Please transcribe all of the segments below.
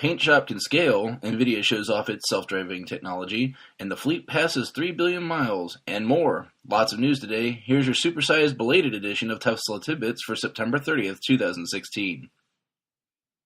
Paint shop can scale, Nvidia shows off its self-driving technology, and the fleet passes 3 billion miles, and more. Lots of news today. Here's your supersized belated edition of Tesla Tidbits for September 30th, 2016.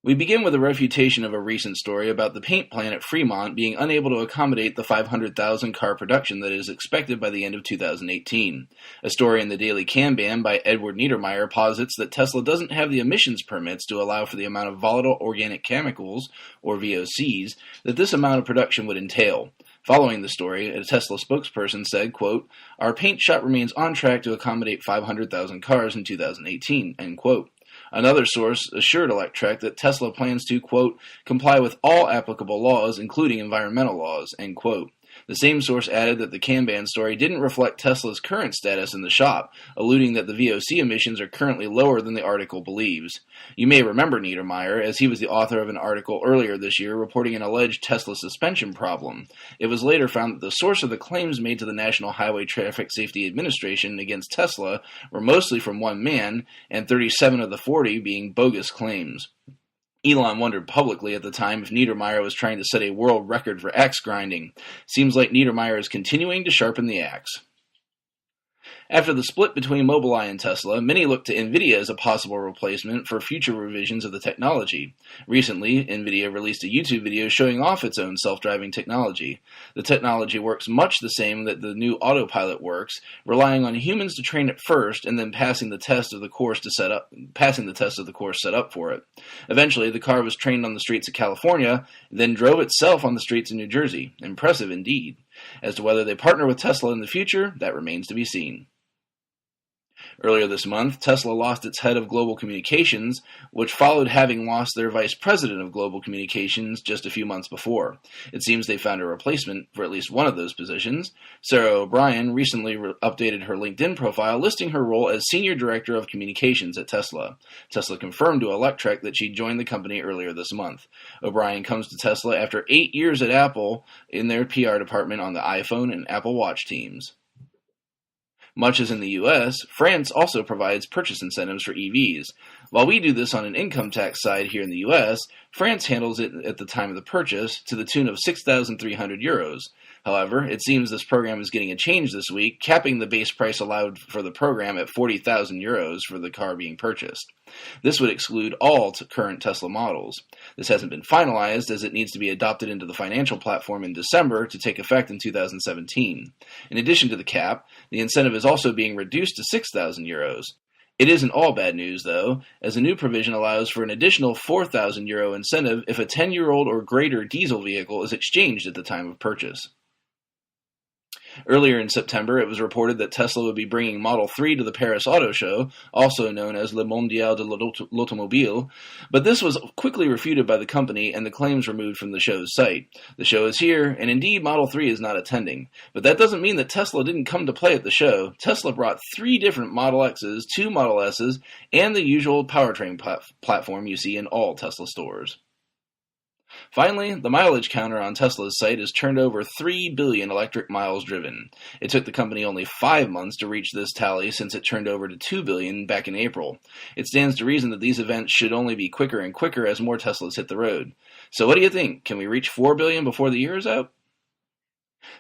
We begin with a refutation of a recent story about the paint plant at Fremont being unable to accommodate the 500,000 car production that is expected by the end of 2018. A story in the Daily Kanban by Edward Niedermeyer posits that Tesla doesn't have the emissions permits to allow for the amount of volatile organic chemicals, or VOCs, that this amount of production would entail. Following the story, a Tesla spokesperson said, quote, "Our paint shop remains on track to accommodate 500,000 cars in 2018, end quote. Another source assured Electrek that Tesla plans to, quote, comply with all applicable laws, including environmental laws, end quote. The same source added that the Kanban story didn't reflect Tesla's current status in the shop, alluding that the VOC emissions are currently lower than the article believes. You may remember Niedermeyer, as he was the author of an article earlier this year reporting an alleged Tesla suspension problem. It was later found that the source of the claims made to the National Highway Traffic Safety Administration against Tesla were mostly from one man, and 37 of the 40 being bogus claims. Elon wondered publicly at the time if Niedermeyer was trying to set a world record for axe grinding. Seems like Niedermeyer is continuing to sharpen the axe. After the split between Mobileye and Tesla, many look to Nvidia as a possible replacement for future revisions of the technology. Recently, Nvidia released a YouTube video showing off its own self-driving technology. The technology works much the same that the new autopilot works, relying on humans to train it first and then passing the test of the course set up for it. Eventually, the car was trained on the streets of California, then drove itself on the streets of New Jersey. Impressive indeed. As to whether they partner with Tesla in the future, that remains to be seen. Earlier this month, Tesla lost its head of global communications, which followed having lost their vice president of global communications just a few months before. It seems they found a replacement for at least one of those positions. Sarah O'Brien recently updated her LinkedIn profile, listing her role as Senior Director of Communications at Tesla. Tesla confirmed to Electrek that she joined the company earlier this month. O'Brien comes to Tesla after 8 years at Apple in their PR department on the iPhone and Apple Watch teams. Much as in the U.S., France also provides purchase incentives for EVs. While we do this on an income tax side here in the U.S., France handles it at the time of the purchase to the tune of 6,300 euros. However, it seems this program is getting a change this week, capping the base price allowed for the program at 40,000 euros for the car being purchased. This would exclude all current Tesla models. This hasn't been finalized as it needs to be adopted into the financial platform in December to take effect in 2017. In addition to the cap, the incentive is also being reduced to 6,000 euros. It isn't all bad news, though, as a new provision allows for an additional 4,000 euro incentive if a 10-year-old or greater diesel vehicle is exchanged at the time of purchase. Earlier in September, it was reported that Tesla would be bringing Model 3 to the Paris Auto Show, also known as Le Mondial de l'Automobile, but this was quickly refuted by the company and the claims removed from the show's site. The show is here, and indeed Model 3 is not attending. But that doesn't mean that Tesla didn't come to play at the show. Tesla brought 3 different Model X's, 2 Model S's, and the usual powertrain platform you see in all Tesla stores. Finally, the mileage counter on Tesla's site has turned over 3 billion electric miles driven. It took the company only 5 months to reach this tally since it turned over to 2 billion back in April. It stands to reason that these events should only be quicker and quicker as more Teslas hit the road. So what do you think? Can we reach 4 billion before the year is out?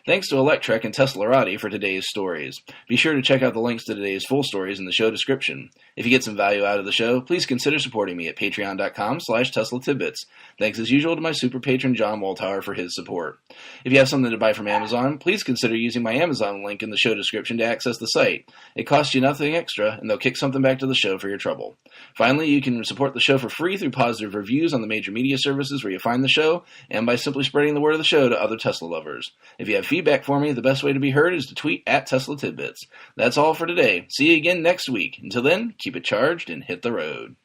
Thanks to Electrek and Teslarati for today's stories. Be sure to check out the links to today's full stories in the show description. If you get some value out of the show, please consider supporting me at patreon.com/Tesla Tidbits. Thanks as usual to my super patron John Waltauer for his support. If you have something to buy from Amazon, please consider using my Amazon link in the show description to access the site. It costs you nothing extra, and they'll kick something back to the show for your trouble. Finally, you can support the show for free through positive reviews on the major media services where you find the show, and by simply spreading the word of the show to other Tesla lovers. If you have feedback for me, the best way to be heard is to tweet at Tesla Tidbits. That's all for today. See you again next week. Until then, keep it charged and hit the road.